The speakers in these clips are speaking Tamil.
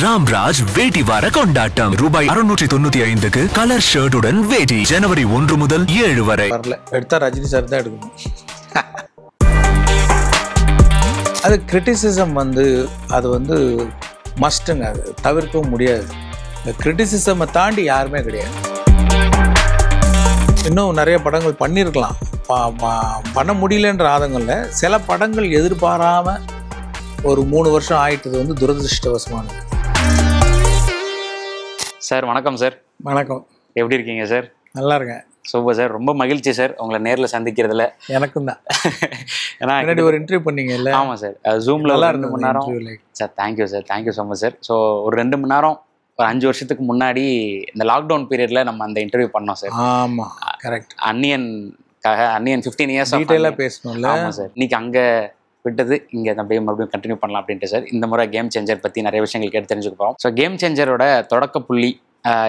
ராம்ராஜ் வேட்டி வார கொண்டாட்டம் ரூபாய் 695க்கு கலர் ஷர்ட்டுடன் வேட்டி ஜனவரி 1 முதல் 7 வரை. எடுத்தா ரஜினி சார் தான் எடுக்கணும். அது கிரிட்டிசிசம் அது மஸ்ட்டுங்க, அது தவிர்க்கவும் முடியாது. இந்த கிரிட்டிசிசமை தாண்டி யாருமே கிடையாது. இன்னும் நிறைய படங்கள் பண்ணியிருக்கலாம், பண்ண முடியலன்ற ஆதங்கள்ல சில படங்கள் எதிர்பாராமல் ஒரு 3 வருஷம் ஆயிட்டது துரதிருஷ்டவசமானது. சார் வணக்கம் சார். வணக்கம். எப்படி இருக்கீங்க சார்? நல்லா இருக்கேன். Super sir. ரொம்ப மகிழ்ச்சி சார் உங்களை நேரில் சந்திக்கிறதுல. எனக்கும் தான். ஏன்னா ஒரு இன்டர்வியூ பண்ணீங்கல்ல? ஆமாம் சார். ஜூமில் நல்லா 2 மணி நேரம். Sir thank you sir, thank you so much sir. So ஒரு 2 மணி நேரம் ஒரு 5 வருஷத்துக்கு முன்னாடி இந்த லாக்டவுன் பீரியடில் நம்ம அந்த இன்டர்வியூ பண்ணோம் சார். ஆமாம், கரெக்ட். அன்னியன் 15 இயர்ஸ் டீட்டெயிலாக பேசணும்ல. ஆமாம் சார். இன்னைக்கு அங்கே விட்டது இங்கே அப்படியே மறுபடியும் கண்டினியூ பண்ணலாம் அப்படின்ட்டு சார். இந்த முறை கேம் சேஞ்சர் பற்றி நிறைய விஷயங்கள் கேட்டு தெரிஞ்சுக்க போகிறோம். ஸோ கேம் சேஞ்சரோட தொடக்க புள்ளி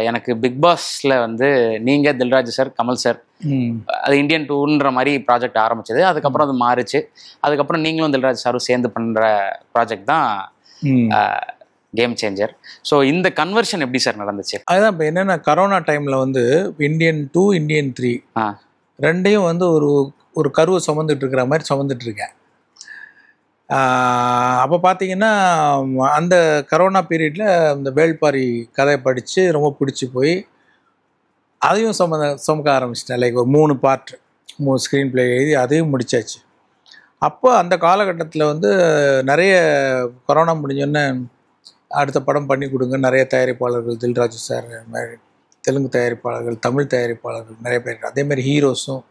எனக்கு பிக் பாஸில் நீங்கள் தில்ராஜ் சார், கமல் சார், அது இந்தியன் 2ன்ற மாதிரி ப்ராஜெக்ட் ஆரம்பிச்சது. அதுக்கப்புறம் அது மாறிச்சு. அதுக்கப்புறம் நீங்களும் தில்ராஜ் சாரும் சேர்ந்து பண்ணுற ப்ராஜெக்ட் தான் கேம் சேஞ்சர். ஸோ இந்த கன்வர்ஷன் எப்படி சார் நடந்துச்சு? அதுதான் இப்போ என்னென்னா, கரோனா டைமில் இந்தியன் 2, இந்தியன் 3 ரெண்டையும் ஒரு கருவை சுமந்துட்டு இருக்கிற மாதிரி சுமந்துட்டு இருக்கேன். அப்போ பார்த்தீங்கன்னா, அந்த கரோனா பீரியடில் இந்த வேள்பாரி கதையை படித்து ரொம்ப பிடிச்சி போய் அதையும் சுமக்க ஆரம்பிச்சிட்டேன். லைக் ஒரு 3 பார்ட் 3 ஸ்க்ரீன் பிளே எழுதி அதையும் முடித்தாச்சு. அப்போ அந்த காலகட்டத்தில் நிறைய கொரோனா முடிஞ்சோன்னே அடுத்த படம் பண்ணி கொடுங்க நிறைய தயாரிப்பாளர்கள், தில்ராஜு சார் மாதிரி தெலுங்கு தயாரிப்பாளர்கள், தமிழ் தயாரிப்பாளர்கள் நிறைய பேர், அதேமாதிரி ஹீரோஸும்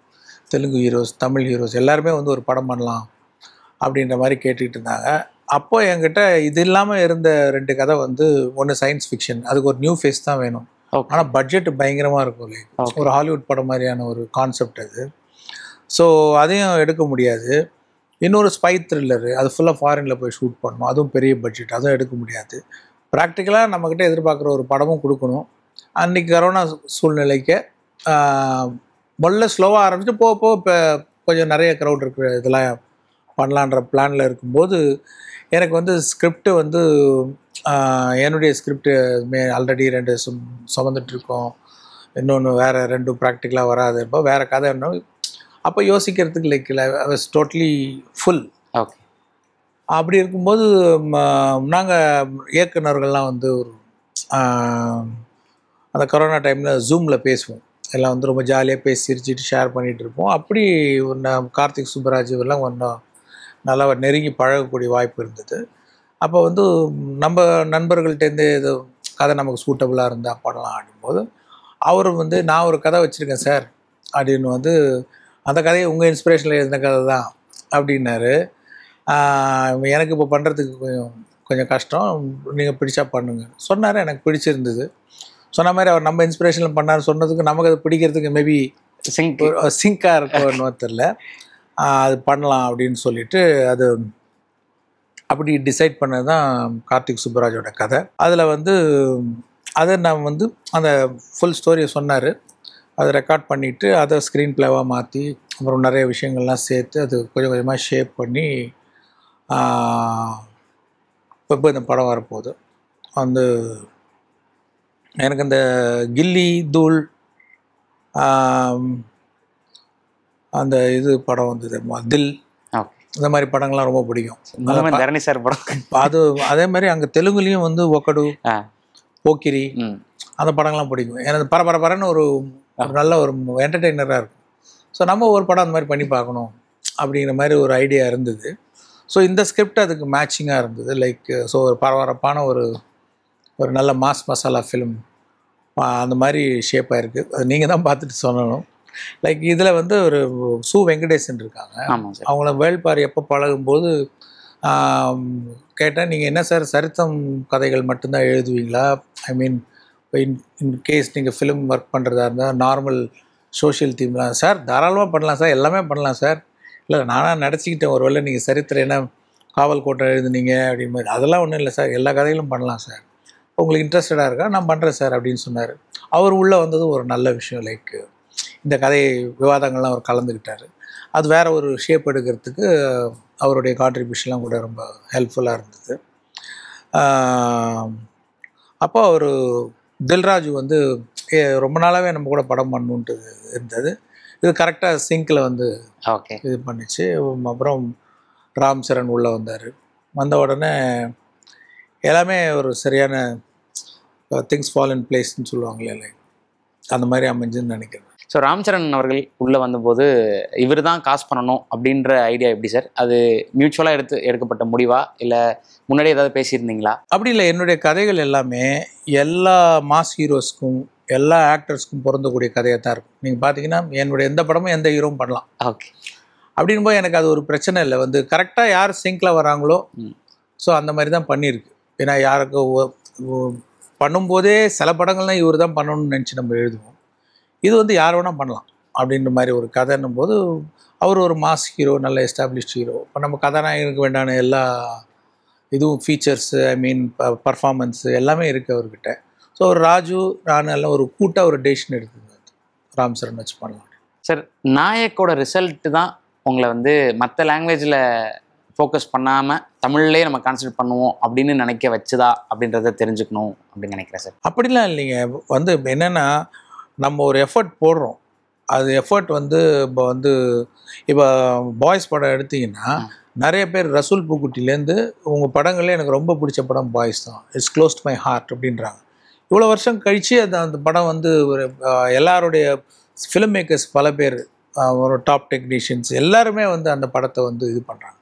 தெலுங்கு ஹீரோஸ், தமிழ் ஹீரோஸ் எல்லாருமே ஒரு படம் பண்ணலாம் அப்படின்ற மாதிரி கேட்டுக்கிட்டு இருந்தாங்க. அப்போ என்கிட்ட இது இல்லாமல் இருந்த 2 கதை ஒன்று சயின்ஸ் ஃபிக்ஷன், அதுக்கு ஒரு நியூ ஃபேஸ் தான் வேணும். ஆனால் பட்ஜெட் பயங்கரமாக இருக்கும், லைக் ஒரு ஹாலிவுட் படம் மாதிரியான ஒரு கான்செப்ட் அது. ஸோ அதையும் எடுக்க முடியாது. இன்னொரு ஸ்பை த்ரில்லரு, அது ஃபுல்லாக ஃபாரினில் போய் ஷூட் பண்ணணும், அதுவும் பெரிய பட்ஜெட், அதுவும் எடுக்க முடியாது. ப்ராக்டிக்கலாக நம்மக்கிட்ட எதிர்பார்க்குற ஒரு படமும் கொடுக்கணும். அன்றைக்கி கரோனா சூழ்நிலைக்கு முதல்ல ஸ்லோவாக ஆரம்பிச்சுட்டு போக இப்போ கொஞ்சம் நிறைய க்ரௌட் இருக்கிற இதெல்லாம் பண்ணலான்ற பிளானில் இருக்கும்போது எனக்கு ஸ்கிரிப்டு என்னுடைய ஸ்கிரிப்டு ஆல்ரெடி 2 சுமந்துட்டுருக்கோம். இன்னொன்று வேறு 2 ப்ராக்டிக்கலாக வராது. இப்போ வேறு கதை என்ன அப்போ யோசிக்கிறதுக்கு like I was totally full. Okay. அப்படி இருக்கும்போது நாங்கள் இயக்குநர்கள்லாம் ஒரு அந்த கொரோனா டைமில் ஜூமில் பேசுவோம். எல்லாம் ரொம்ப ஜாலியாக பேசி சிரிச்சிட்டு ஷேர் பண்ணிகிட்டு இருப்போம். அப்படி கார்த்திக் சுப்பராஜ் எல்லாம் ஒன்றும் நல்லா நெருங்கி பழகக்கூடிய வாய்ப்பு இருந்தது. அப்போ நம்ம நண்பர்கள்ட்டேருந்து ஏதோ கதை நமக்கு சூட்டபுளாக இருந்தால் பண்ணலாம் அப்படின்போது அவர் நான் ஒரு கதை வச்சுருக்கேன் சார் அப்படின்னு அந்த கதையை உங்கள் இன்ஸ்பிரேஷனில் எழுதின கதை தான் அப்படின்னாரு. எனக்கு இப்போ பண்ணுறதுக்கு கொஞ்சம் கஷ்டம், நீங்கள் பிடிச்சா பண்ணுங்க சொன்னார். எனக்கு பிடிச்சிருந்தது. சொன்ன மாதிரி அவர் நம்ம இன்ஸ்பிரேஷனில் பண்ணார் சொன்னதுக்கு நமக்கு அதை பிடிக்கிறதுக்கு மேபி சிங்காக இருக்கும்னு தெரில. அது பண்ணலாம் அப்படின்னு சொல்லிட்டு அது அப்படி டிசைட் பண்ணது தான் கார்த்திக் சுப்பராஜோட கதை. அதில் அதை நான் அந்த ஃபுல் ஸ்டோரியை சொன்னார். அதை ரெக்கார்ட் பண்ணிவிட்டு அதை ஸ்க்ரீன் பிளேவாக மாற்றி அப்புறம் நிறைய விஷயங்கள்லாம் சேர்த்து அது கொஞ்சம் கொஞ்சமாக ஷேப் பண்ணி இப்போ இந்த படம் வரப்போகுது. எனக்கு இந்த கில்லி தூள் அந்த இது படம் தில், இந்த மாதிரி படங்கள்லாம் ரொம்ப பிடிக்கும். தரணி சார் படம் அது அதே மாதிரி அங்கே தெலுங்குலேயும் ஒக்கடு, போக்கிரி அந்த படங்கள்லாம் பிடிக்கும். எனக்கு பரபரன்னு ஒரு நல்ல ஒரு என்டர்டெய்னராக இருக்கும். ஸோ நம்ம ஒரு படம் அந்த மாதிரி பண்ணி பார்க்கணும் அப்படிங்கிற மாதிரி ஒரு ஐடியா இருந்தது. ஸோ இந்த ஸ்கிரிப்ட் அதுக்கு மேட்சிங்காக இருந்தது. லைக் ஸோ ஒரு பரபரப்பான ஒரு நல்ல மாஸ் மசாலா ஃபிலிம் அந்த மாதிரி ஷேப் ஆகிருக்கு. அது நீங்கள் தான் பார்த்துட்டு சொல்லணும். லைக் இதில் ஒரு சு வெங்கடேசன் இருக்காங்க. அவங்கள வேள்பாரி எப்போ பழகும்போது கேட்டேன், நீங்கள் என்ன சார் சரித்தம் கதைகள் மட்டும்தான் எழுதுவீங்களா? ஐ மீன் இன்கேஸ் நீங்கள் ஃபிலிம் ஒர்க் பண்ணுறதா இருந்தால் நார்மல் சோஷியல் தீம்லாம் சார் தாராளமாக பண்ணலாம் சார், எல்லாமே பண்ணலாம் சார். இல்லை நானாக நடிச்சிக்கிட்டேன், ஒரு வேளை நீங்கள் சரித்திரம் என்ன காவல் கோட்டை எழுதுனீங்க அப்படின்னு மாதிரி. அதெல்லாம் ஒன்றும் இல்லை சார், எல்லா கதைகளும் பண்ணலாம் சார், உங்களுக்கு இன்ட்ரெஸ்டடாக இருக்கா நான் பண்ணுறேன் சார் அப்படின்னு சொன்னார். அவர் உள்ளே வந்தது ஒரு நல்ல விஷயம். லைக் இந்த கதை விவாதங்கள்லாம் அவர் கலந்துக்கிட்டார். அது வேறு ஒரு ஷேப் எடுக்கிறதுக்கு அவருடைய கான்ட்ரிபியூஷன்லாம் கூட ரொம்ப ஹெல்ப்ஃபுல்லாக இருந்தது. அப்போ அவர் தில்ராஜு வந்து ரொம்ப நாளாகவே நம்ம கூட படம் பண்ணணுன்ட்டு இருந்தது. இது கரெக்டாக சிங்கில் வந்து ஓகே. இது பண்ணிச்சு. அப்புறம் ராம் சரண் உள்ளே வந்தார். வந்த உடனே எல்லாமே ஒரு சரியான திங்ஸ் ஃபால் இன் பிளேஸ்ன்னு சொல்லுவாங்களே, இல்லை அந்த மாதிரி அமைஞ்சுன்னு நினைக்கிறேன். ஸோ ராம் சரண் அவர்கள் உள்ளே வந்தபோது இவர் தான் காசு பண்ணணும் அப்படின்ற ஐடியா எப்படி சார்? அது மியூச்சுவலாக எடுக்கப்பட்ட முடிவா இல்லை முன்னாடி ஏதாவது பேசியிருந்தீங்களா? அப்படி இல்லை. என்னுடைய கதைகள் எல்லாமே எல்லா மாஸ் ஹீரோஸ்க்கும் எல்லா ஆக்டர்ஸ்க்கும் பொருந்தக்கூடிய கதையாக தான் இருக்கும். நீங்கள் பார்த்தீங்கன்னா என்னுடைய எந்த படமும் எந்த ஹீரோவும் பண்ணலாம். ஓகே. அப்படின் போது எனக்கு அது ஒரு பிரச்சனை இல்லை. வந்து கரெக்டாக யார் சிங்கில் வராங்களோ ஸோ அந்த மாதிரி தான் பண்ணியிருக்கு. ஏன்னா யாருக்கு பண்ணும்போதே சில படங்கள்லாம் இவர் தான் பண்ணணும்னு நினச்சி நம்ம எழுதுவோம். இது வந்து யார் வேணால் பண்ணலாம் அப்படின்ற மாதிரி ஒரு கதைன்னும் போது அவர் ஒரு மாஸ் ஹீரோ, நல்ல எஸ்டாப்ளிஷ்ட் ஹீரோ. இப்போ நம்ம கதாநாயகனுக்கு வேண்டான எல்லா இதுவும் ஃபீச்சர்ஸு, ஐ மீன் பர்ஃபார்மன்ஸு எல்லாமே இருக்குது அவர்கிட்ட. ஸோ ஒரு ராஜு நான் எல்லாம் ஒரு கூட்டாக ஒரு டெசிஷன் எடுத்துங்க, ராம் சரண் வச்சு பண்ணலாம். சார், நாயக்கோட ரிசல்ட்டு தான் உங்களை வந்து மற்ற லாங்குவேஜில் ஃபோக்கஸ் பண்ணாமல் தமிழ்லேயே நம்ம கான்சன்ட்ரேட் பண்ணுவோம் அப்படின்னு நினைக்க வச்சுதா அப்படின்றத தெரிஞ்சுக்கணும் அப்படின்னு நினைக்கிறேன் சார். அப்படிலாம் இல்லைங்க. வந்து என்னென்னா நம்ம ஒரு எஃபர்ட் போடுறோம். அது எஃபர்ட் வந்து இப்போ பாய்ஸ் படம் எடுத்திங்கன்னா நிறைய பேர் ரசூல் பூக்குட்டிலேருந்து உங்கள் படங்களே எனக்கு ரொம்ப பிடிச்ச படம் பாய்ஸ் தான், it's close to my heart அப்படின்றாங்க. இவ்வளோ வருஷம் கழித்து அந்த படம் வந்து ஒரு எல்லாருடைய ஃபிலிம் மேக்கர்ஸ் பல பேர், ஒரு டாப் டெக்னீஷியன்ஸ் எல்லாருமே வந்து அந்த படத்தை வந்து இது பண்ணுறாங்க.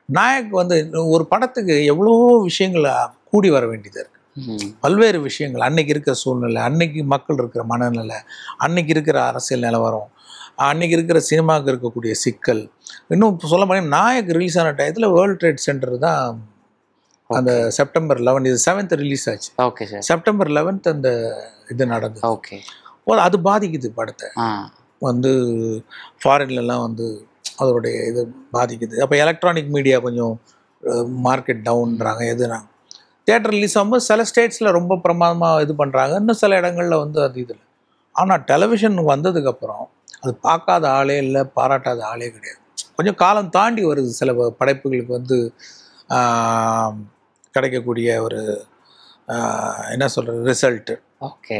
நாயக் வந்து ஒரு படத்துக்கு எவ்வளோ விஷயங்கள் கூடி வர வேண்டியதாக இருக்குது. பல்வேறு விஷயங்கள், அன்னைக்கு இருக்கிற சூழ்நிலை, அன்னைக்கு மக்கள் இருக்கிற மனநிலை, அன்னைக்கு இருக்கிற அரசியல் நிலவரம், அன்னைக்கு இருக்கிற சினிமாவுக்கு இருக்கக்கூடிய சிக்கல். இன்னும் சொல்ல போனால் நாயக் ரிலீஸ் ஆன டயத்தில் வேர்ல்டு ட்ரேட் சென்டர் தான் அந்த செப்டம்பர் 11, இது 7th ரிலீஸ் ஆச்சு. Okay sir. செப்டம்பர் 11 அந்த இது நடந்தது. ஓகே. அது பாதிக்குது படத்தை. வந்து ஃபாரின்லலாம் வந்து அதோடைய இது பாதிக்குது. அப்போ எலக்ட்ரானிக் மீடியா கொஞ்சம் மார்க்கெட் டவுன்றாங்க. எதுனாங்க தியேட்டர் ரிலீஸ் ஆகும்போது சில ஸ்டேட்ஸில் ரொம்ப பிரமாதமாக இது பண்ணுறாங்க, இன்னும் சில இடங்களில் வந்து அது இதில். ஆனால் டெலிவிஷன் வந்ததுக்கப்புறம் அது பார்க்காத ஆளே இல்லை, பாராட்டாத ஆளே கிடையாது. கொஞ்சம் காலம் தாண்டி வருது சில படைப்புகளுக்கு வந்து கிடைக்கக்கூடிய ஒரு என்ன சொல்கிறது ரிசல்ட்டு. ஓகே.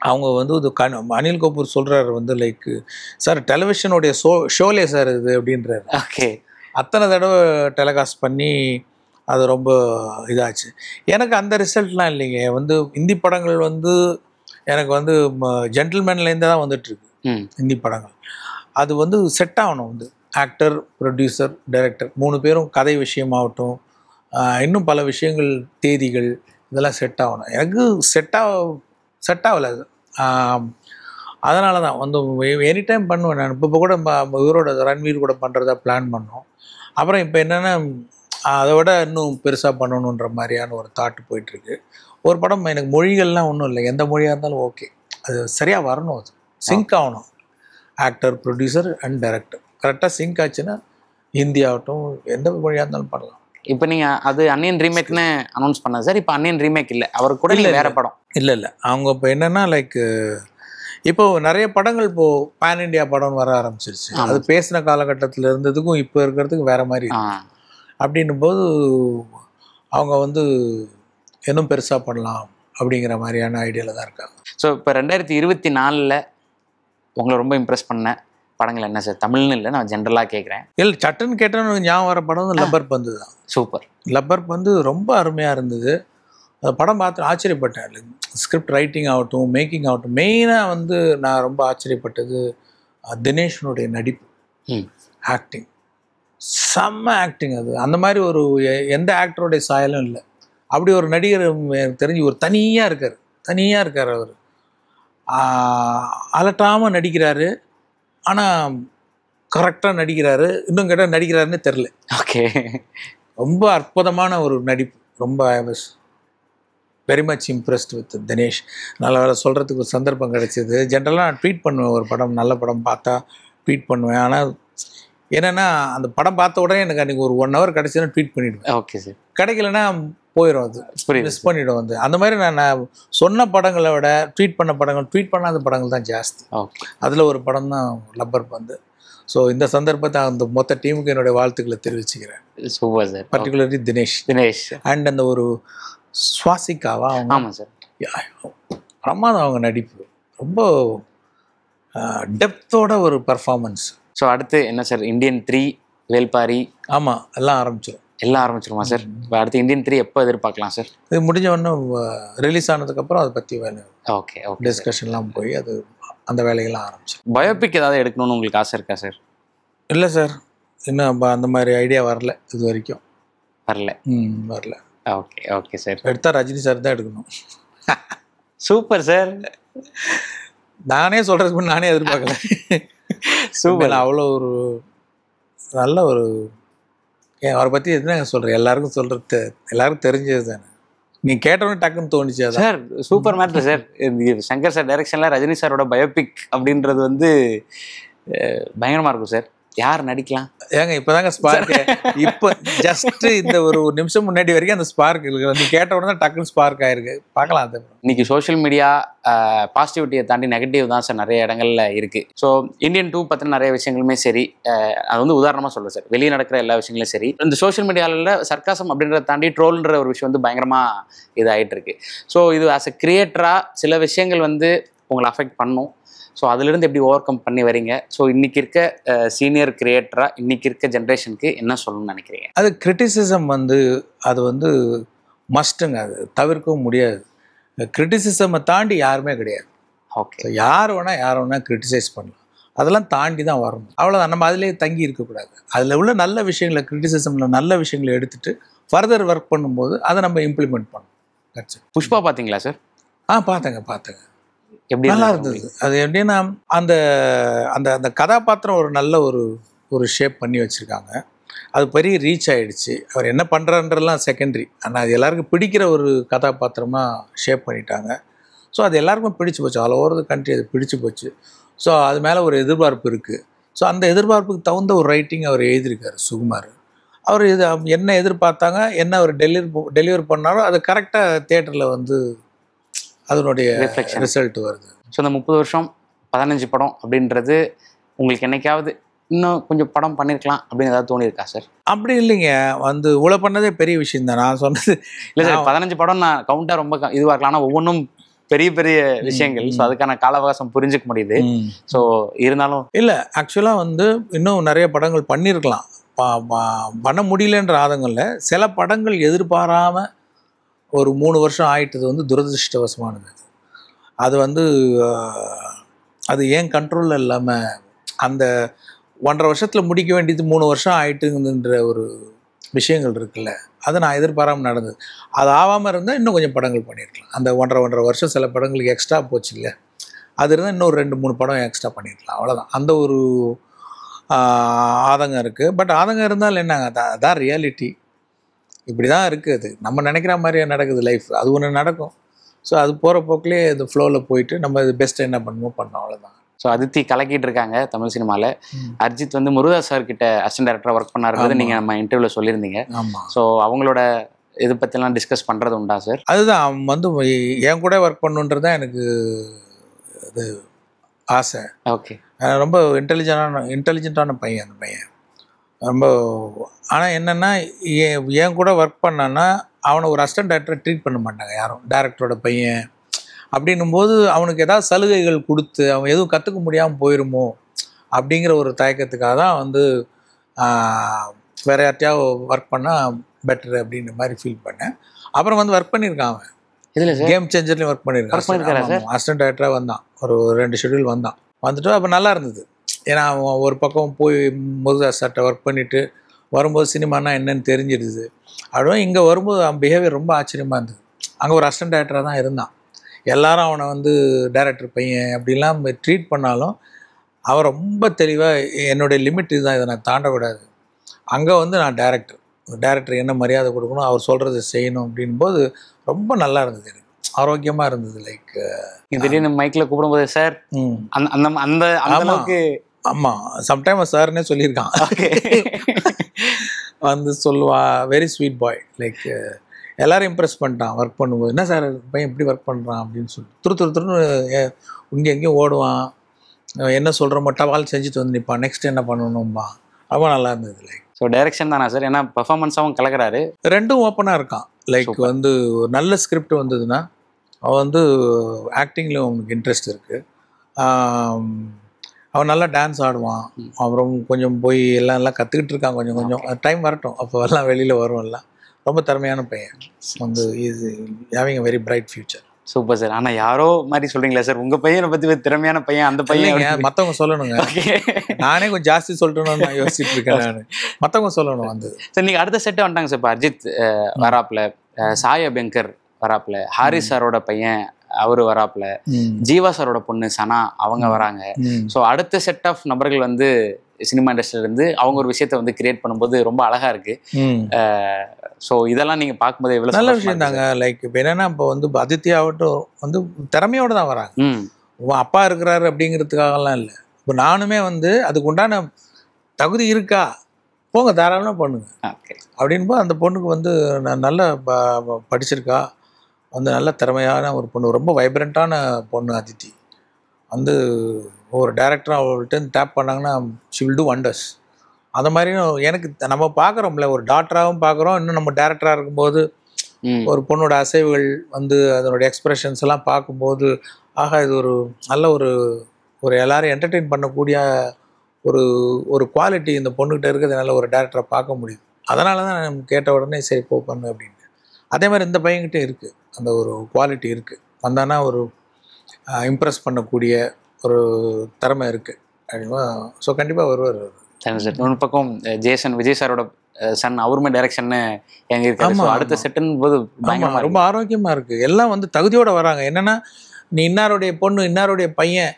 அவங்க வந்து இது அனில் கபூர் சொல்கிறாரு வந்து லைக் சார் டெலிவிஷனுடைய ஷோலே சார் இது அப்படின்றாரு. ஓகே. அத்தனை தடவை டெலிகாஸ்ட் பண்ணி அது ரொம்ப இதாச்சு. எனக்கு அந்த ரிசல்ட்லாம் இல்லைங்க. வந்து ஹிந்தி படங்கள் வந்து எனக்கு வந்து ஜென்டில்மேன்லேருந்து தான் வந்துட்டுருக்கு ஹிந்தி படங்கள். அது வந்து செட் ஆகணும். வந்து ஆக்டர், ப்ரொடியூசர், டைரக்டர் 3 பேரும் கதை விஷயமாகட்டும், இன்னும் பல விஷயங்கள், தேதிகள், இதெல்லாம் செட் ஆகணும். எனக்கு செட் ஆகலை அது. அதனால தான் வந்து எனி டைம் பண்ணுவேன் நான். இப்போ கூட இவரோட ரன்வீர் கூட பண்ணுறதா பிளான் பண்ணோம். அப்புறம் இப்போ என்னென்னா அதை விட இன்னும் பெருசாக பண்ணணுன்ற மாதிரியான ஒரு தாட்டு போயிட்டுருக்கு. ஒரு படம் எனக்கு மொழிகள்லாம் ஒன்றும் இல்லை, எந்த மொழியாக இருந்தாலும் ஓகே, அது சரியாக வரணும், அது சிங்க் ஆகணும். ஆக்டர், ப்ரொடியூசர் அண்ட் டைரக்டர் கரெக்டாக சிங்க் ஆச்சுன்னா ஹிந்தி ஆகட்டும் எந்த மொழியாக இருந்தாலும் பண்ணலாம். இப்போ நீங்கள் அது அன்னியன் ரீமேக்னு அனௌன்ஸ் பண்ணது சார். இப்போ அன்னியன் ரீமேக் இல்லை, அவர் கூட இல்லை, வேறு படம் இல்லை. அவங்க இப்போ என்னென்னா லைக் இப்போது நிறைய படங்கள் இப்போது பேன் இண்டியா படம்னு வர ஆரம்பிச்சிருச்சு. அது பேசின காலகட்டத்தில் இருந்ததுக்கும் இப்போ இருக்கிறதுக்கும் வேறு மாதிரி அப்படின்னும் போது அவங்க வந்து இன்னும் பெருசாக பண்ணலாம் அப்படிங்கிற மாதிரியான ஐடியாவில் தான் இருக்காங்க. ஸோ இப்போ 2024 உங்களை ரொம்ப இம்ப்ரெஸ் பண்ண படங்கள் என்ன சார்? தமிழ்னு இல்லை, நான் ஜென்ரலாக கேட்குறேன். இல்லை, சட்டுன்னு கேட்டேன்னு ஞாபகம் வர படம் லப்பர் பந்து தான். சூப்பர். லப்பர் பந்து ரொம்ப அருமையாக இருந்தது. அந்த படம் பார்த்து ஆச்சரியப்பட்டேன். ஸ்கிரிப்ட் ரைட்டிங் ஆகட்டும், மேக்கிங் ஆகட்டும். மெயினாக வந்து நான் ரொம்ப ஆச்சரியப்பட்டது தினேஷனுடைய நடிப்பு, ஆக்டிங். செம்ம ஆக்டிங் அது. அந்த மாதிரி ஒரு எந்த ஆக்டருடைய சாயலும் இல்லை. அப்படி ஒரு நடிகர் எனக்கு தெரிஞ்சு ஒரு தனியாக இருக்கார். அவர் அலட்டாமல் நடிக்கிறாரு, ஆனால் கரெக்டாக நடிக்கிறாரு. இன்னும் கேட்டால் நடிக்கிறாருன்னு தெரில. ஓகே. ரொம்ப அற்புதமான ஒரு நடிப்பு. ரொம்ப I was very much impressed with Dinesh. நல்ல வேலை சொல்கிறதுக்கு ஒரு சந்தர்ப்பம் கிடைச்சிது. ஜென்ரலாக நான் ட்வீட் பண்ணுவேன், ஒரு படம் நல்ல படம் பார்த்தா ட்வீட் பண்ணுவேன். ஆனால் என்னென்னா அந்த படம் பார்த்த உடனே எனக்கு அன்றைக்கி ஒரு 1 hour கிடச்சின்னா ட்வீட் பண்ணிவிடுவேன். Okay sir. கிடைக்கலன்னா போயிடும், அது மிஸ் பண்ணிவிடும். வந்து அந்த மாதிரி நான் சொன்ன படங்களை விட ட்வீட் பண்ணாத படங்கள் தான் ஜாஸ்தி. ஓகே. அதில் ஒரு படம் தான் லப்பர் பந்து. ஸோ இந்த சந்தர்ப்பத்தை அந்த மொத்த டீமுக்கு என்னுடைய வாழ்த்துக்களை தெரிவிச்சுக்கிறேன். Super sir. Particularly Dinesh Dinesh and அந்த ஒரு சுவாசிக்காவா அவங்க. ஆமாம் சார். பிரமாதம் அவங்க நடிப்பு, ரொம்ப டெப்த்தோட ஒரு பர்ஃபார்மன்ஸ். ஸோ அடுத்து என்ன சார்? இந்தியன் 3, வேல்பாரி. ஆமாம், எல்லாம் ஆரம்பிச்சிடும். எல்லாம் ஆரம்பிச்சிருமா சார்? இப்போ அடுத்து இந்தியன் 3 எப்போ எதிர்பார்க்கலாம் சார்? இது முடிஞ்ச உடனே ரிலீஸ் ஆனதுக்கப்புறம் அதை பற்றி வேலை ஓகே டிஸ்கஷன்லாம் போய் அது அந்த வேலைகள்லாம் ஆரம்பிச்சிடும். பயோபிக் ஏதாவது எடுக்கணும்னு உங்களுக்கு ஆசை இருக்கா சார்? இல்லை சார், இன்னும் அந்த மாதிரி ஐடியா வரல இது வரைக்கும். வரல? வரல. Okay sir. எடுத்தால் ரஜினி சார் தான் எடுக்கணும். Super sir. நானே சொல்கிறதுக்கு முன்னாடி நானே எதிர்பார்க்கல. சூப்பர். அவ்வளோ ஒரு நல்ல ஒரு அவரை பற்றி எதுனா சொல்கிறேன், எல்லாருக்கும் சொல்கிறது, எல்லாருக்கும் தெரிஞ்சது தானே. நீ கேட்டவொன்னே டக்குன்னு தோணுச்சு sir. Super matter sir. Shankar sir டைரக்ஷனில் ரஜினி சாரோட பயோபிக் அப்படின்றது வந்து பயங்கரமாக இருக்கும் சார். யார் நடிக்கலாம்? ஏங்க இப்போதாங்க ஸ்பார்க், இப்போ ஜஸ்ட் இந்த ஒரு நிமிஷம் முன்னாடி வரைக்கும் அந்த ஸ்பார்க் இருக்கு. வந்து கேட்ட உடனே டக்குன்னு ஸ்பார்க் ஆயிருக்கு. பார்க்கலாம். அது இன்னைக்கு சோஷியல் மீடியா பாசிட்டிவிட்டியை தாண்டி நெகட்டிவ் தான் சார் நிறைய இடங்கள்ல இருக்கு. ஸோ இந்தியன் 2 பற்றின நிறைய விஷயங்களுமே சரி, அது வந்து உதாரணமாக சொல்கிறேன் சார், வெளியே நடக்கிற எல்லா விஷயங்களும் சரி, இந்த சோஷியல் மீடியாவில் சர்க்காசம் அப்படின்றத தாண்டி ட்ரோல்ன்ற ஒரு விஷயம் வந்து பயங்கரமாக இதாகிட்டு இருக்கு. ஸோ இது ஆஸ் எ கிரியேட்டராக சில விஷயங்கள் வந்து உங்களை அஃபெக்ட் பண்ணும். ஸோ அதுலேருந்து எப்படி ஓவர் கம் பண்ணி வரீங்க? ஸோ இன்றைக்கி இருக்க சீனியர் கிரியேட்டராக இன்றைக்கி இருக்க ஜென்ரேஷனுக்கு என்ன சொல்லணும்னு நினைக்கிறீங்க? அது கிரிட்டிசிசம் வந்து அது வந்து மஸ்ட்டுங்க, அது தவிர்க்கவும் முடியாது. கிரிட்டிசிசமை தாண்டி யாருமே கிடையாது. ஓகே. யார் வேணால் கிரிட்டிசைஸ் பண்ணலாம், அதெல்லாம் தாண்டி தான் வரணும். அவ்வளோதான். நம்ம அதிலே தங்கி இருக்கக்கூடாது. அதில் உள்ள நல்ல விஷயங்களை, கிரிட்டிசிசமில் நல்ல விஷயங்களை எடுத்துகிட்டு ஃபர்தர் ஒர்க் பண்ணும்போது அதை நம்ம இம்ப்ளிமெண்ட் பண்ணணும். புஷ்பா பார்த்தீங்களா சார்? பார்த்தேங்க. எப்படி நல்லா இருந்தது. அது எப்படின்னா அந்த அந்த அந்த கதாபாத்திரம் ஒரு நல்ல ஒரு ஷேப் பண்ணி வச்சுருக்காங்க. அது பெரிய ரீச் ஆகிடுச்சு. அவர் என்ன பண்ணுறான்றலாம் செகண்டரி, ஆனால் அது எல்லாருக்கும் பிடிக்கிற ஒரு கதாபாத்திரமாக ஷேப் பண்ணிட்டாங்க. ஸோ அது எல்லாருக்கும் பிடிச்சி போச்சு. ஆல் ஓவர் த கண்ட்ரி அது பிடிச்சி போச்சு. ஸோ அது மேலே ஒரு எதிர்பார்ப்பு இருக்குது. ஸோ அந்த எதிர்பார்ப்புக்கு தகுந்த ஒரு ரைட்டிங் அவர் எழுதியிருக்காரு சுகுமார். அவர் இது என்ன எதிர்பார்த்தாங்க, என்ன அவர் டெலிவர் பண்ணாரோ அது கரெக்டாக தியேட்டரில் வந்து அதனுடைய ரிசல்ட் வருது. ஸோ இந்த 30 வருஷம் 15 படம் அப்படின்றது உங்களுக்கு என்னைக்காவது இன்னும் கொஞ்சம் படம் பண்ணியிருக்கலாம் அப்படின்னு ஏதாவது தோணியிருக்கா சார்? அப்படி இல்லைங்க, வந்து இவ்வளோ பண்ணதே பெரிய விஷயம் தான். நான் சொன்னது இல்லை சார், 15 படம் நான் கவுண்டாக ரொம்ப இதுவாக இருக்கலாம். ஆனால் ஒவ்வொன்றும் பெரிய பெரிய விஷயங்கள். ஸோ அதுக்கான கால அவகாசம் புரிஞ்சுக்க முடியுது. ஸோ இருந்தாலும் இல்லை, ஆக்சுவலாக வந்து இன்னும் நிறைய படங்கள் பண்ணியிருக்கலாம். பண்ண முடியலன்ற ஆதங்கள்ல சில படங்கள் எதிர்பாராமல் ஒரு 3 வருஷம் ஆயிட்டது வந்து துரதிருஷ்டவசமானது. அது வந்து அது ஏன் கண்ட்ரோலில் இல்லாமல் அந்த 1.5 வருஷத்தில் முடிக்க வேண்டியது 3 வருஷம் ஆயிட்டுங்கிற ஒரு விஷயங்கள் இருக்குல்ல, அதை நான் எதிர்பாராமல் நடந்தது. அது ஆகாமல் இருந்தால் இன்னும் கொஞ்சம் படங்கள் பண்ணியிருக்கலாம். அந்த 1.5 வருஷம் சில படங்களுக்கு எக்ஸ்ட்ரா போச்சு இல்லை, அது இருந்தால் இன்னொரு 2-3 படம் எக்ஸ்ட்ரா பண்ணியிருக்கலாம். அவ்வளோதான். அந்த ஒரு ஆதங்கம் இருக்குது. பட் ஆதங்கம் இருந்தாலும் என்னங்க, அதான் ரியாலிட்டி. இப்படி தான் இருக்குது. அது நம்ம நினைக்கிற மாதிரியே நடக்குது லைஃப். அது ஒன்று நடக்கும். ஸோ அது போகிற போக்கிலே அது ஃப்ளோவில் போயிட்டு நம்ம இது பெஸ்ட் என்ன பண்ணணுமோ பண்ணோம், அவ்வளோதான். ஸோ அதித்தி கலக்கிட்டு இருக்காங்க தமிழ் சினிமாவில். அர்ஜித் வந்து முருகதாஸ் சார் கிட்ட அசிஸ்டன்ட் டைரக்டராக ஒர்க் பண்ணாருன்றது நீங்கள் நம்ம இன்டர்வியூவில் சொல்லியிருந்தீங்க. ஆமாம். ஸோ அவங்களோட இதை பற்றிலாம் டிஸ்கஸ் பண்ணுறது உண்டா சார்? அதுதான் வந்து என் கூட ஒர்க் பண்ணுன்றது தான் எனக்கு அது ஆசை. ஓகே. ரொம்ப இன்டெலிஜென்ட்டான பையன் அந்த பையன் ரொம்ப. ஆனால் என்னென்னா என் கூட ஒர்க் பண்ணான்னா அவனை ஒரு அசிஸ்டன்ட் டைரக்டரை ட்ரீட் பண்ண மாட்டாங்க யாரும். டைரக்டரோட பையன் அப்படின்னும்போது அவனுக்கு ஏதாவது சலுகைகள் கொடுத்து அவன் எதுவும் கற்றுக்க முடியாமல் போயிடுமோ அப்படிங்கிற ஒரு தயக்கத்துக்காக தான் வந்து வேறு யார்ட்டையாவது ஒர்க் பண்ணால் பெட்டர் அப்படின்ற மாதிரி ஃபீல் பண்ணேன். அப்புறம் வந்து ஒர்க் பண்ணியிருக்கான் அவன். இதில் கேம் சேஞ்சர்லேயும் ஒர்க் பண்ணியிருக்கான். அசிஸ்டன்ட் டைரக்டராக வந்தான். ஒரு 2 ஷெட்யூல் வந்துட்டு அப்போ நல்லா இருந்தது. ஏன்னா அவன் ஒரு பக்கம் போய் முருகதாஸ் சார்ட்ட ஒர்க் பண்ணிவிட்டு வரும்போது சினிமானா என்னன்னு தெரிஞ்சிடுது. அப்படியே இங்கே வரும்போது அவன் பிஹேவியர் ரொம்ப ஆச்சரியமாக இருந்தது. அங்கே ஒரு அசிஸ்டன்ட் டைரக்டராக தான் இருந்தான். எல்லாரும் அவனை வந்து டைரக்டர் பையன் அப்படிலாம் ட்ரீட் பண்ணாலும் அவன் ரொம்ப தெளிவாக என்னுடைய லிமிட் இதுதான், இதை நான் தாண்டக்கூடாது. அங்கே வந்து நான் டைரக்டர் என்ன மரியாதை கொடுக்கணும், அவர் சொல்கிறத செய்யணும் அப்படின்போது ரொம்ப நல்லா இருந்தது. எனக்கு ஆரோக்கியமாக இருந்தது. லைக் திடீர்னு மைக்கில் கூப்பிடும்போது சார் அந்த அந்த அளவுக்கு. ஆமாம், சம்டைம் சார்னே சொல்லியிருக்கான். வந்து சொல்லுவா வெரி ஸ்வீட் பாய். லைக் எல்லோரும் இம்ப்ரெஸ் பண்ணிட்டான் ஒர்க் பண்ணும்போது. என்ன சார் பையன் எப்படி ஒர்க் பண்ணுறான் அப்படின்னு சொல்லி துருன்னு இங்கே எங்கேயும் ஓடுவான். என்ன சொல்கிறோமோ டவால் செஞ்சுட்டு வந்து நிற்பான். நெக்ஸ்ட் என்ன பண்ணணும்பா. ரொம்ப நல்லா இருந்தது. லைக் ஸோ டைரக்ஷன் தானா சார்? ஏன்னா பெர்ஃபார்மன்ஸாகவும் கலக்கிறாரு. ரெண்டும் ஓப்பனாக இருக்கான். லைக் வந்து ஒரு நல்ல ஸ்கிரிப்ட் வந்ததுன்னா அவன் வந்து ஆக்டிங்லேயும் அவனுக்கு இன்ட்ரெஸ்ட் இருக்குது. அவன் நல்லா டான்ஸ் ஆடுவான். அப்புறம் கொஞ்சம் போய் எல்லாம் கற்றுக்கிட்டு இருக்கான். கொஞ்சம் கொஞ்சம் டைம் வரட்டும், அப்போ எல்லாம் வெளியில் வரும். எல்லாம் ரொம்ப திறமையான பையன் வந்து is having a very bright future. Super sir. ஆனால் யாரோ மாதிரி சொல்கிறீங்களா சார், உங்கள் பையனை பற்றி திறமையான பையன், அந்த பையன் மற்றவங்க சொல்லணுங்க. நானே கொஞ்சம் ஜாஸ்தி சொல்லிட்டணும்னு நான் யோசிச்சுட்டு இருக்கேன். நான் மற்றவங்க சொல்லணும் வந்து. சார் நீங்கள் அடுத்த செட்டு வந்துட்டாங்க சார். இப்போ அஜித் வராப்பில், சாய் அபியங்கர் வராப்பில், ஹாரிஸ் சாரோட பையன் அவரு வராப்புல, ஜீவா சாரோட பொண்ணு சனா அவங்க வராங்க. ஸோ அடுத்த செட் ஆஃப் நபர்கள் வந்து சினிமா இண்டஸ்ட்ரியில இருந்து அவங்க ஒரு விஷயத்த வந்து கிரியேட் பண்ணும்போது ரொம்ப அழகா இருக்கு. ஸோ இதெல்லாம் நீங்க பார்க்கும்போது எவ்வளவு நல்ல விஷயம் தாங்க. லைக் இப்போ என்னன்னா, இப்போ வந்து ஆதித்யாவட்டும் வந்து திறமையோட தான் வராங்க. அப்பா இருக்கிறாரு அப்படிங்கிறதுக்காகலாம் இல்லை. இப்போ நானுமே வந்து அதுக்கு உண்டான தகுதி இருக்கா, போங்க தாராளமாக பண்ணுங்க அப்படின்போ அந்த பொண்ணுக்கு வந்து நான் நல்லா படிச்சிருக்கா, வந்து நல்ல திறமையான ஒரு பொண்ணு, ரொம்ப வைப்ரண்ட்டான பொண்ணு அதித்தி. வந்து ஒரு டைரக்டராக அவள்கிட்ட டேப் பண்ணாங்கன்னா ஷி வில் டூ வண்டர்ஸ். அந்த மாதிரியும் எனக்கு நம்ம பார்க்குறோம்ல, ஒரு டாக்டராகவும் பார்க்குறோம், இன்னும் நம்ம டைரக்டராக இருக்கும்போது ஒரு பொண்ணோட அசைவுகள் வந்து அதனுடைய எக்ஸ்பிரஷன்ஸ் எல்லாம் பார்க்கும்போது ஆகா இது ஒரு நல்ல ஒரு எல்லாரையும் என்டர்டெயின் பண்ணக்கூடிய ஒரு குவாலிட்டி இந்த பொண்ணுகிட்ட இருக்கிறதுனால ஒரு டைரக்டரை பார்க்க முடியுது. அதனால தான் நான் கேட்ட உடனே சரி போ பண்ணு அப்படின்னு. அதே மாதிரி இந்த பையன்கிட்ட இருக்குது, அந்த ஒரு குவாலிட்டி இருக்குது. வந்தானா ஒரு இம்ப்ரெஸ் பண்ணக்கூடிய ஒரு திறமை இருக்குது அப்படின்னா. ஸோ கண்டிப்பாக வருவார் சார். இன்னொரு பக்கம் ஜேசன் விஜய் சாரோட சன் அவருமே டைரக்ஷன்னு எங்க இருக்காரு. அடுத்த செட்டுன்னு போது ரொம்ப ஆரோக்கியமாக இருக்குது. எல்லாம் வந்து தகுதியோடு வராங்க. என்னென்னா, நீ இன்னாருடைய பொண்ணு இன்னாருடைய பையன்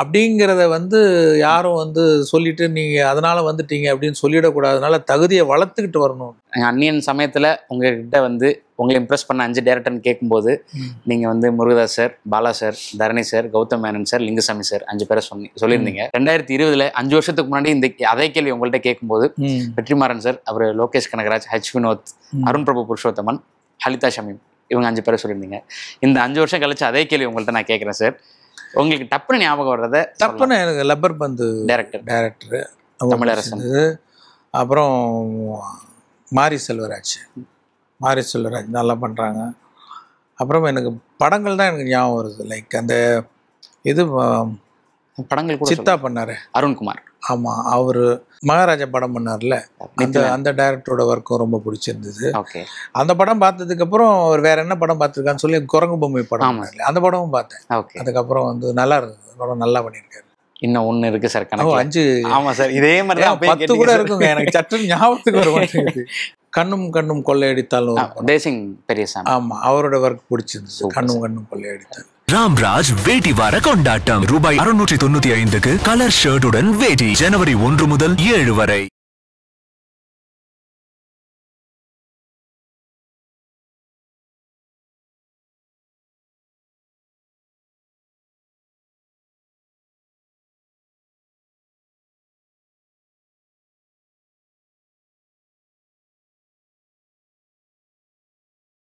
அப்படிங்கிறத வந்து யாரும் வந்து சொல்லிட்டு நீங்கள் அதனால் வந்துட்டீங்க அப்படின்னு சொல்லிடக்கூடாதுனால தகுதியை வளர்த்துக்கிட்டு வரணும். அந்நியன் சமயத்தில் உங்ககிட்ட வந்து உங்களை இம்ப்ரெஸ் பண்ண 5 டேரக்டர்னு கேட்கும்போது நீங்கள் வந்து Murugadoss sir, Bala sir, Dharani sir, Gautham Menon sir, Lingusamy sir 5 பேரை சொல்லியிருந்தீங்க. 2020 5 வருஷத்துக்கு முன்னாடி இந்த அதே கேள்வி உங்கள்கிட்ட கேட்கும்போது வெற்றிமாறன் சார், அவர் லோகேஷ் கனகராஜ், ஹச் வினோத், அருண் பிரபு புருஷோத்தமன், ஹலிதா ஷமீம் இவங்க 5 பேரை சொல்லியிருந்தீங்க. இந்த 5 வருஷம் கழிச்சு அதே கேள்வி உங்கள்கிட்ட நான் கேட்குறேன் சார். உங்களுக்கு டப்புன்னு ஞாபகம் வர்றத டப்புன்னு எனக்கு லப்பர் பந்து டைரக்டரு தமிழரசன், அப்புறம் மாரி செல்வராஜ் நல்லா பண்ணுறாங்க. அப்புறம் எனக்கு படங்கள் தான் எனக்கு ஞாபகம் வருது. லைக் அந்த இது படங்கள் சித்தா பண்ணார் அருண்குமார். ஆமாம், அவர் மகாராஜா படம் பண்ணார்ல, அந்த டைரக்டரோட ஒர்க்கும் ரொம்ப பிடிச்சிருந்தது. அந்த படம் பார்த்ததுக்கப்புறம் அவர் வேற என்ன படம் பார்த்துருக்கான்னு சொல்லி குரங்கு பொம்மை படம், அந்த படமும் பார்த்தேன். அதுக்கப்புறம் வந்து நல்லா இருந்தது, படம் நல்லா பண்ணியிருக்காரு. இன்னும் 1 இருக்கு சார், கணக்கு 5. ஆமாம் சார், இதே மாதிரி 10 கூட இருக்குங்க. எனக்கு சட்டுன்னு ஞாபகத்துக்கு வர மாட்டேங்குது. கண்ணும் கொள்ளையடித்தாலும் தேசிங் பெரியசாமி. ஆமா, அவரோட ஒர்க் பிடிச்சிருந்தது. கண்ணும் கொள்ளையடித்தால். ராம்ராஜ் வேட்டி வார கொண்டாட்டம் ரூபாய் 695க்கு கலர் ஷர்ட்டுடன் வேட்டி ஜனவரி 1 முதல் 7 வரை.